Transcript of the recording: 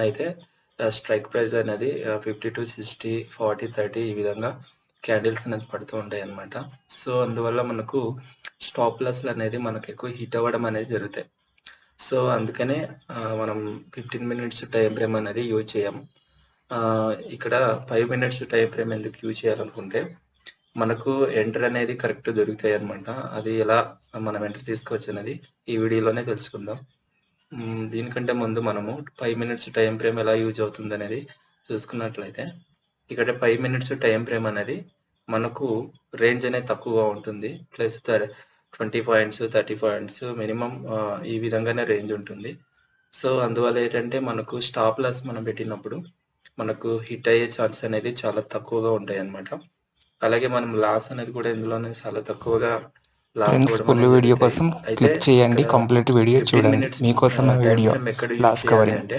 అయితే strike price అనేది 50-60, 40-30 ఈ విధంగా క్యాండిల్స్ అనేది పడుతూ ఉంటాయి అన్నమాట. సో అందువల్ల మనకు స్టాప్ లాస్లు అనేది మనకు ఎక్కువ హిట్ అవ్వడం అనేది జరుగుతాయి. సో అందుకనే మనం 15 మినిట్స్ టైం ఫ్రేమ్ అనేది యూజ్ చేయము. ఇక్కడ 5 మినిట్స్ టైం ఫ్రేమ్ ఎందుకు యూజ్ చేయాలనుకుంటే మనకు ఎంటర్ అనేది కరెక్ట్ దొరుకుతాయి అనమాట. అది ఎలా మనం ఎంటర్ తీసుకోవచ్చు అనేది ఈ వీడియోలోనే తెలుసుకుందాం. దీనికంటే ముందు మనము 5 మినిట్స్ టైం ఫ్రేమ్ ఎలా యూజ్ అవుతుంది అనేది చూసుకున్నట్లయితే ఇక్కడ 5 మినిట్స్ టైం ఫ్రేమ్ అనేది మనకు రేంజ్ అనేది తక్కువగా ఉంటుంది. ప్లస్ 20 పాయింట్స్ 30 పాయింట్స్ మినిమం ఈ విధంగానే రేంజ్ ఉంటుంది. సో అందువల్ల ఏంటంటే మనకు స్టాప్ లాస్ మనం పెట్టినప్పుడు మనకు హిట్ అయ్యే ఛాన్స్ అనేది చాలా తక్కువగా ఉంటాయి అన్నమాట. అలాగే మనం లాస్ అనేది కూడా ఇందులోనే చాలా తక్కువగా ఫ్రెండ్స్ ఫుల్ వీడియో కోసం క్లిక్ చేయండి, కంప్లీట్ వీడియో చూడండి. మీకోసం వీడియో లాస్ కవరింగ్. అంటే